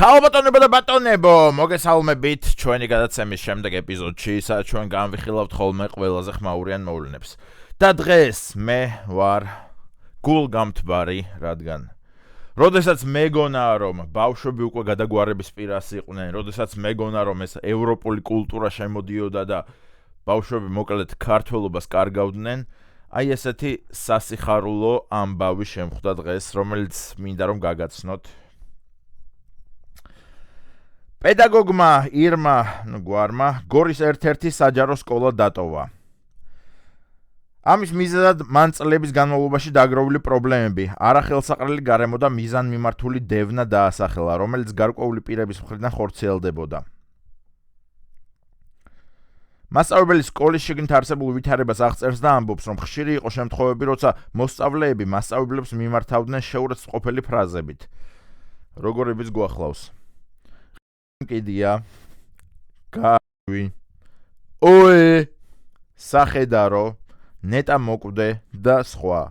ქალბატონებო და ბატონებო, მოგესალმებით ჩვენი გადაცემის შემდეგ ეპიზოდში, სადაც ჩვენ განვიხილავთ ხოლმე ყველაზე ხმაურიან მოვლენებს. და დღეს მე ვარ გულგამთბარი, რადგან როდესაც მეგონა რომ ბავშვები უკვე გადაგვარების პირას იყვნენ, როდესაც მეგონა რომ ეს ევროპული კულტურა შემოდიოდა და ბავშვები მოკლედ ქართველობას კარგავდნენ, აი ესეთი სასიხარულო ამბავი შემხვდა დღეს, რომელიც მინდა რომ გაგაცნოთ. პედაგოგმა ირმა გვარმა გორის ერთ-ერთი საჯარო სკოლა დატოვა. ამის მიზეზად მან წლების განმავლობაში დაგროვილი პრობლემები, არახელსაყრელი გარემო და მიზანმიმართული დევნა დაასახელა, რომელიც გარკვეული პირების მხრიდან ხორციელდებოდა. მასწავლებელი სკოლის შიგნით არსებულ ვითარებას აღწერს და ამბობს, რომ ხშირი იყო შემთხვევები, როცა მოსწავლეები მასწავლებლებს მიმართავდნენ შეურაცხმყოფელი ფრაზებით. როგორებიც გვახლავს. კიდია გავი ოე სახედარო ნეტა მოკვდე და სხვა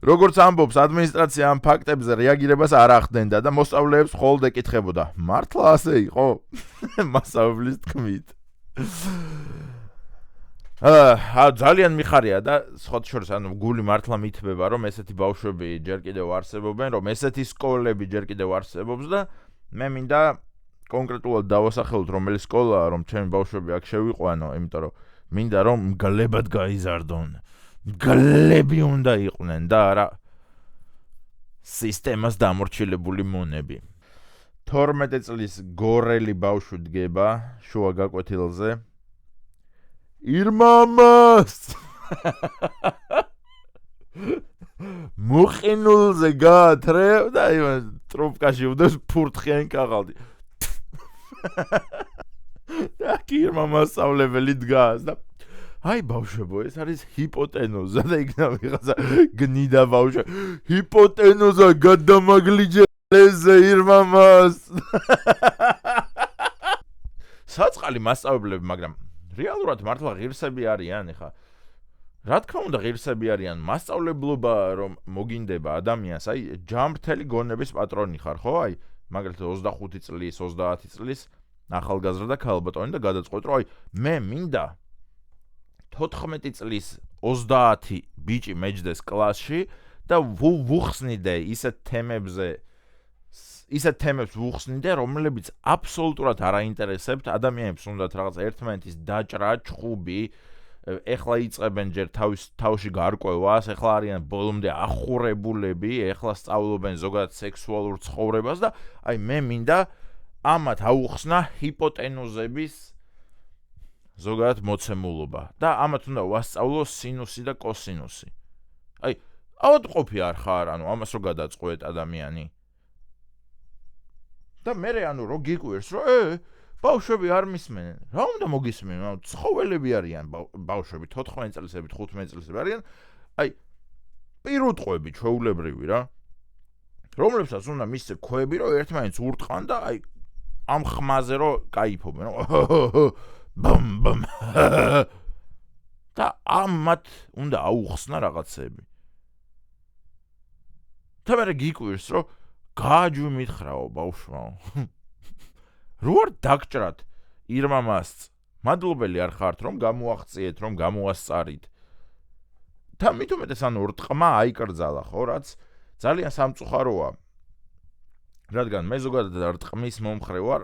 როგორც ამბობს ადმინისტრაცია ამ ფაქტებზე რეაგირებას არ ახდენდა და მოსწავლეებს მხოლოდ ეკითხებოდა მართლა ასე იყო მასწავლებლის თქმით ძალიან მიხარია და სხვათა შორის გული მართლა მითბება რომ ესეთი ბავშვები ჯერ კიდევ არსებობენ, რომ ესეთი სკოლები ჯერ კიდევ არსებობს და მე მინდა კონკრეტულად დავასახელოთ რომელი სკოლაა, რომ ჩემი ბავშვები აქ შევიყვანო, იმიტომ რომ მინდა რომ მგლებად გაიზარდონ. მგლები უნდა იყვნენ და არა სისტემას დამორჩილებული მონები. 12 წლის გორელი ბავშვი დგება შუა გაკვეთილზე. ირმამას მუხინულზე გაათრევ და ტრუბკაში უდევს ფურთხიანი კაღალდი. და ირმა მასწავლებელი დგას და აი ბავშვებო, ეს არის ჰიპოტენოზა და იქნა ვიღაცა გნიდა ბავშვი. ჰიპოტენოზა გადამაგლიჯელეზე ირმამას. საწყალი მასწავლებლები, მაგრამ რეალურად მართლა ღირსები არიან, ეხა. რა თქმა უნდა ღირსები არიან, მასწავლებლობა რომ მოგინდება ადამიანს, აი ჯამრთელი გონების პატრონი ხარ, ხო? აი, მაგალითად 25 წლის, 30 წლის ახალგაზრდა ქალბატონი და გადაწყვეტ, რომ აი მე მინდა 14 წლის 30 ბიჭი მეჯდეს კლასში და ვუხსნიდე ისეთ თემებს ვუხსნიდე, რომლებიც აბსოლუტურად არ აინტერესებთ ადამიანებს, უნდათ რაღაც ერთმანეთის დაჭრა, ჩხუბი, ეხლა იწყებენ ჯერ თავში გარკვევას, ეხლა არიან ბოლომდე ახურებულები, ეხლა სწავლობენ ზოგადად სექსუალურ ცხოვრებას და აი მე მინდა ამათ აუხსნა ჰიპოტენუზების ზოგადად მოცემულობა და ამათ უნდა ვასწავლო სინუსი და კოსინუსი. აი, ავადმყოფი არ ხარ, ამას რო გადაწყვეტ ადამიანი. და მე რო გიკვირს, რომ ბავშვები არ მისმენენ. რა უნდა მოგისმენო? ცხოველები არიან ბავშვები, 14 წლისები, 15 წლისები არიან. აი, პირუტყვები ჩვეულებრივი რა. რომლებსაც უნდა მისცე ქვები, რომ ერთმანეთს ურტყან და აი ამ ხმაზე რო кайფობენ. ბამ ბამ. და ამათ უნდა აუხსნა რაღაცები. და მე გიკვირს, რომ გააჯვი მითხრაო ბავშვაო. რო არ დაგჭრათ ირმამას, მადლობელი არ ხართ, რომ გამოაღწიეთ, რომ გამოასწარით. და მით უმეტეს რტყმა აიკრძალა, ხო, რაც ძალიან სამწუხაროა. რადგან მე ზოგადად რტყმის მომხრე ვარ.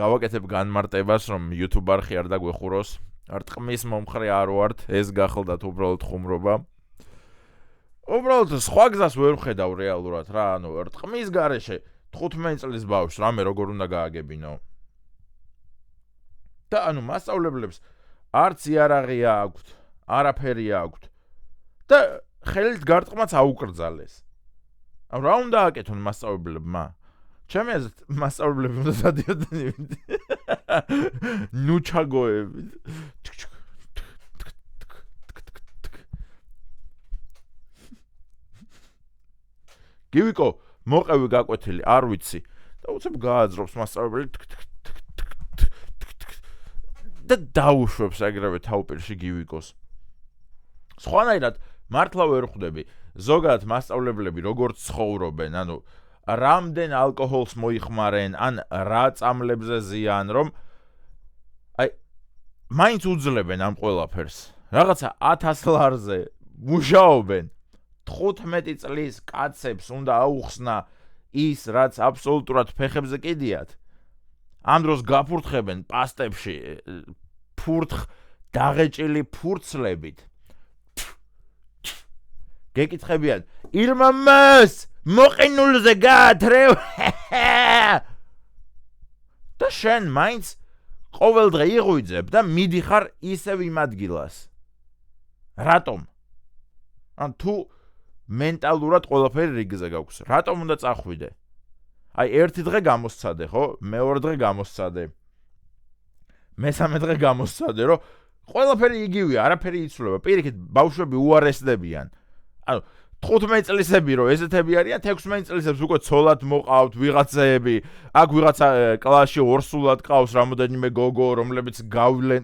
გავაკეთებ განმარტებას, რომ YouTube არხი არ დაგვეხუროს. რტყმის მომხრე არ ვართ, ეს გახლდათ უბრალოდ ხუმრობა. უბრალოდ სხვა გზას ვერ ვხედავ რეალურად რა, რტყმის გარეშე 15 წლის ბავშვს რამე როგორ უნდა გააგებინო. და მასწავლებლებს არც იარაღი აქვთ, არაფერი აქვთ. და ხელით გარტყმაც აუკრძალეს. რა უნდა აკეთონ მასწავლებლებმა? ჩემი აზრით მასწავლებლები უნდა დადიოდნენ ნუჩაგოებით. გივიკო, მოყევი გაკვეთილი, არ ვიცი. და უცებ გააძრობს მასწავლებელი და დაუშვებს ეგრევე თავპირში გივიკოს. სხვანაირად მართლა ვერ ხვდები ზოგადად მასწავლებლები როგორც ცხოვრობენ, ანუ რამდენ ალკოჰოლს მოიხმარენ, ან რა წამლებზე ზიან, რომ მაინც უძლებენ ამ ყველაფერს. რაღაცა 1000 ლარზე მუშაობენ. 15 წლის კაცებს უნდა აუხსნა ის, რაც აბსოლუტურად ფეხებზე კიდიათ. ამ დროს გაფურთხებენ პასტებში დაღეჭილი ფურცლებით. გეკითხებიან, ირმამას მოყინულზე გაათრევ. და შენ მაინც ყოველ დღე იღვიძებ და მიდიხარ ისევ იმ ადგილას. რატომ? ან თუ მენტალურად ყველაფერი რიგზე გაქვს, რატომ უნდა წახვიდე? აი ერთი დღე გამოსცადე, ხო? მეორე დღე გამოსცადე. მესამე დღე გამოსცადე, რომ ყველაფერი იგივეა, არაფერი იცვლება. პირიქით, ბავშვები უარესდებიან. ანუ 15 წლისები რომ ესეთები არიან, 16 წლისებს უკვე ცოლად მოყავთ ვიღაცები, აქ ვიღაცა კლასში ორსულად ყავს რამოდენიმე გოგო, რომლებიც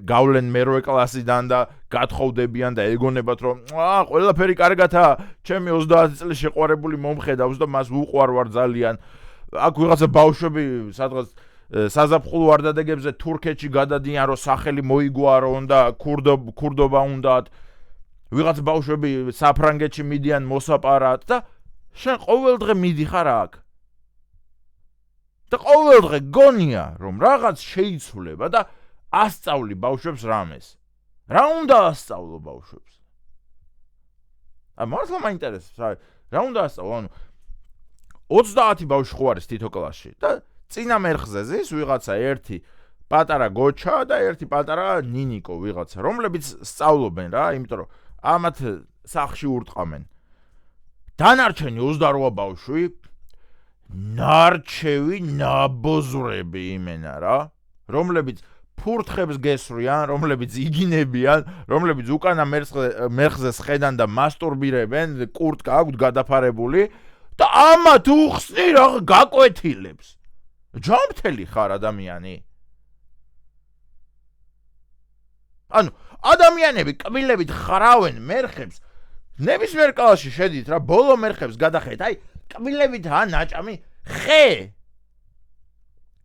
გავლენ მერვე კლასიდან და გათხოვდებიან და ეგონებათ რომ ყველაფერი კარგათაა, ჩემი 30 წლის შეყვარებული მომხედავს და მას უყვარ ვარ ძალიან. აქ ვიღაცა ბავშვები სადღაც საზაფხულო არდადეგებზე თურქეთში გადადიან, რომ სახელი მოიგვარონ და ქურდობა უნდათ. ვიღაც ბავშვები საფრანგეთში მიდიან მოსაპარად და შენ ყოველ დღე მიდიხარ აქ. და ყოველ დღე გონია, რომ რაღაც შეიცვლება და ასწავლი ბავშვებს რამეს. რა უნდა ასწავლო ბავშვებს? მართლა მაინტერესებს, რა უნდა ასწავლო? ანუ 30 ბავშვი ხო არის თითო კლასში და წინა მერხზე ზის ვიღაცა ერთი პატარა გოჩა და ერთი პატარა ნინიკო ვიღაცა, რომლებიც სწავლობენ რა, იმიტომ რომ ამათ სახლში ურტყამენ. დანარჩენი 28 ბავშვი ნარჩევი ნაბოზრები იმენა რა, რომლებიც ფურთხებს გესვრიან, რომლებიც იგინებიან, რომლებიც უკანა მერხზე სხედან და მასტურბირებენ, კურტკა აქვთ გადაფარებული და ამათ უხსნი რა გაკვეთილებს. ჯამთელი ხარ ადამიანი? ანუ ადამიანები კბილებით ხრავენ მერხებს, ნებისმიერ კლასში შედით რა, ბოლო მერხებს გადახედეთ, აი კბილებითაა ნაჭამი ხე.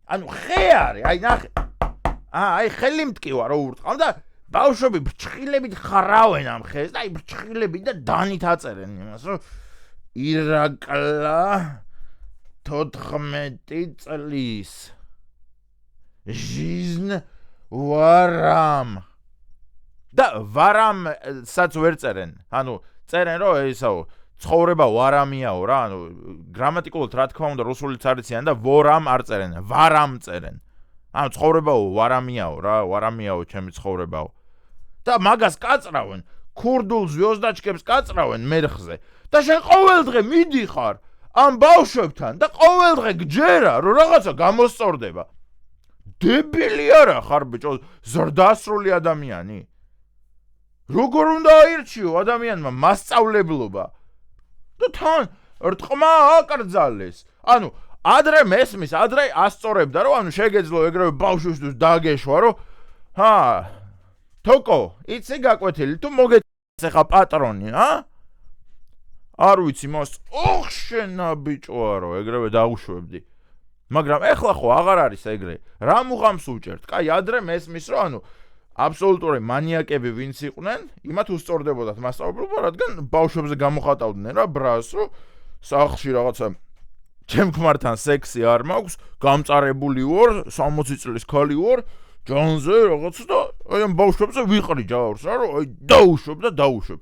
ანუ ხე არის, აი ნახე. აი ხელი მტკივა რო ურტყავ და ბავშვები ბრჭყილებით ხრავენ ამ ხეს და აი ბრჭყილებით და დანით აწერენ იმას, რომ ირაკლა 14 წლის ჟიზნ ვარამ და ვარამსაც ვერ წერენ. ანუ წერენ რომ ესაო ცხოვრება ვარამიაო რა, ანუ გრამატიკულად რა თქმა უნდა რუსულიც არიციან და ვორამ არ წერენ, ვარამ წერენ. ანუ ცხოვრებაო ვარამიაო რა, ვარამიაო ჩემი ცხოვრებაო. და მაგას კაწრავენ, ქურდულ ზვიოზდაჩკებს კაწრავენ მერხზე. და შენ ყოველ დღე მიდიხარ ამ ბავშვებთან და ყოველ დღე გჯერა რომ რაღაცა გამოსწორდება. დებილი არა ხარ ბიჭო, ზრდასრული ადამიანი? როგორ უნდა აირჩიო ადამიანმა მასწავლებლობა? და თან რტყმა აკრძალეს. ანუ ადრე მესმის, ადრე ასწორებდა რომ ანუ შეგეძლო ეგრევე ბავშვისთვის დაგეშვა რომ თოკო, იცი გაკვეთილი, თუ მოგეწეს ახლა პატრონი, არ ვიცი მას, ოხშენა ბიჭოარო, ეგრევე დაუშვებდი. მაგრამ ეხლა ხო აღარ არის ეგრე. რა მუღამს უჭერთ? კაი, ადრე მესმის რომ ანუ აბსოლუტური მანიაკები ვინც იყვნენ, იმათ უსწორდებოდათ მასწავლებლობა, რადგან ბავშვებზე გამოხატავდნენ რა ბრას, რომ სახლში რაღაცა ჩემ ქმართან სექსი არ მაქვს, გამწარებული ვარ, 60 წლის ქალი ვარ, ჯანზე რაღაც და აი ამ ბავშვებზე ვიყრი ჯავარს რა, რომ აი დაუშვებ და დაუშვებ.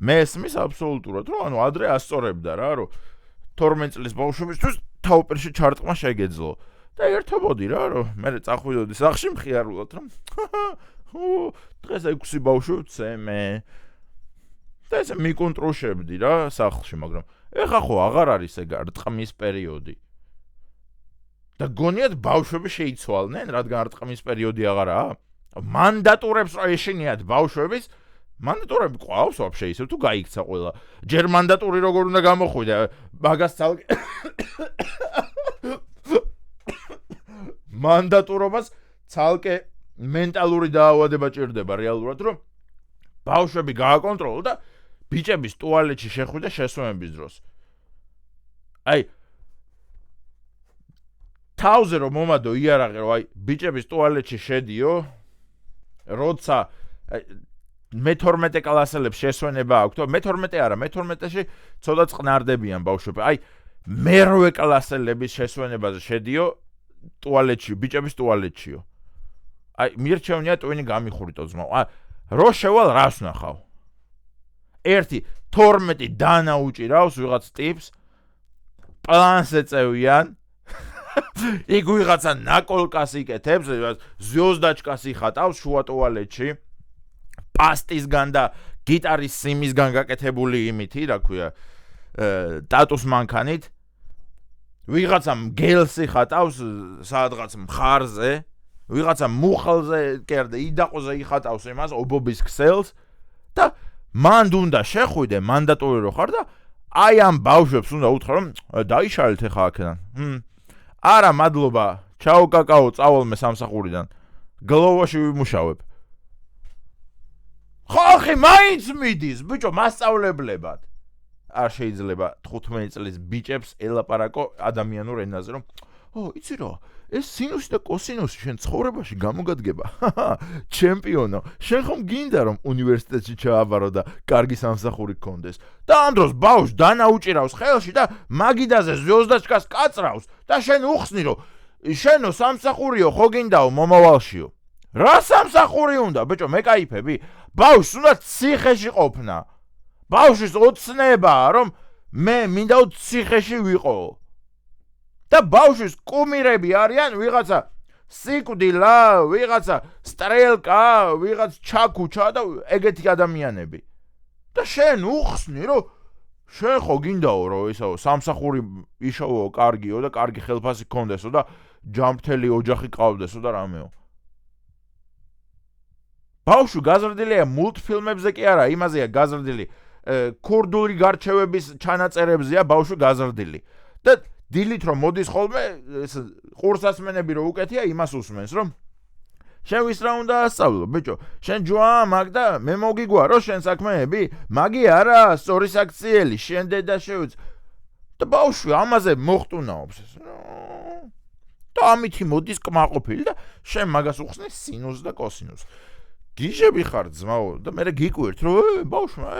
მესმის აბსოლუტურად, რომ ანუ ადრე ასწორებდა რა, რომ 12 წლის ბავშვებისთვის თავპირში ჩარტყმა შეგეძლო. და ერთობოდი რა, რომ მე წახვიდოდი სახლში მხიარულად, რომ დღეს 6 ბავშვი ვცემე. და ესე მიკონტროლებდი რა სახლში, მაგრამ ეხა ხო აღარ არის ეგ რტყმის პერიოდი. და გონიათ ბავშვები შეიცვალნენ, რადგან რტყმის პერიოდი აღარაა? მანდატურებს რა ეშინიათ ბავშვების, მანდატურები ყავს ვაფშე ისე თუ გაიქცა ყველა. ჯერ მანდატური როგორ უნდა გამოხვიდე, მაგას მანდატურობას ცალკე მენტალური დაავადება ჭირდება რეალურად, რომ ბავშვები გააკონტროლო და ბიჭების ტუალეტში შეხვიდე შესვენების დროს. აი თავზე რომ მომადო იარაღი, რომ აი ბიჭების ტუალეტში შედიო, როცა მე-12 კლასელებს შესვენება აქვს, მე-12 არა, მე-12-ში ცოტა წყნარდებიან ბავშვები. აი მე-8 კლასელების შესვენებაზე შედიო ტუალეტში, ბიჭების ტუალეტშიო. აი მირჩევნია ტვინი გამიხურიტო ძმაო. რო შევალ რას ვნახავ? 1-12 დანა უჭირავს ვიღაც ტიპს, პლანს ეწევიან. იქ ვიღაცა ნაკოლკას იკეთებს, ზიოზდაჩკას იხატავს შუა ტუალეტში. პასტისგან და გიტარის სიმისგან გაკეთებული იმითი, რა ქვია, ტატუს მანქანით. ვიღაცა მგელს იხატავს სადღაც მხარზე, ვიღაცა მუხელზე, კერდე იდაყოზე იხატავს იმას, ობობის ქსელს და მანდ უნდა შეხვიდე მანდატური რო ხარ და აი ამ ბავშვებს უნდა უთხრა რომ დაიშალეთ ახლა აქედან. არა, მადლობა, ჩაო კაკაო, წავალმე სამსახურიდან. გლოვოში ვიმუშავებ. ხალხი მაინც მიდის, ბიჭო, მასწავლებლებად. არ შეიძლება 15 წლის ბიჭებს ელაპარაკო ადამიანურ ენაზე, რომ იცი რა, ეს სინუსი და კოსინუსი შენ ცხოვრებაში გამოგადგება. ჩემპიონო, შენ ხომ გინდა რომ უნივერსიტეტში ჩააბარო და კარგი სამსახური გქონდეს. და ამ დროს ბავშვს დანა უჭირავს ხელში და მაგიდაზე ზიოზდაჩკას კაწრავს და შენ უხსნი რომ შენო სამსახურიო ხო გინდაო მომავალშიო. რა სამსახური უნდა, ბიჭო, მეკაიფები? ბავშვს უნდა ციხეში ყოფნა. ბავშვის ოცნებაა რომ მე მინდა ციხეში ვიყო. და ბავშვის კუმირები არიან ვიღაცა სიკვდილა, ვიღაცა სტრელკა, ვიღაც ჩაკუჩა და ეგეთი ადამიანები. და შენ უხსნი რომ შენ ხო გინდაო რომ ესაო სამსახური იშოვო კარგიო და კარგი ხელფასი გქონდესო და ჯამრთელი ოჯახი ყავდესო და რამეო. ბავშვი გაზრდილია მულტფილმებზე კი არა, იმაზეა გაზრდილი. ქურდული გარჩევების ჩანაწერებზეა ბავშვი გაზრდილი. და დილით რომ მოდის ხოლმე ყურსასმენები რო უკეთია, იმას უსმენს რომ შენ ვის რა უნდა ასწავლო, ბიჭო? შენ ჯვა მაგ და მე მოგიგვა შენ საქმეები? მაგი არა, სწორი საქციელი, შენ დედა შევიც. და ბავშვი ამაზე მოხტუნაობს. და ამითი მოდის კმაყოფილი და შენ მაგას უხსნეს სინუს და კოსინუს. გიჟები ხარ ძმაო და მე გიკვირთ რომ ბავშვმა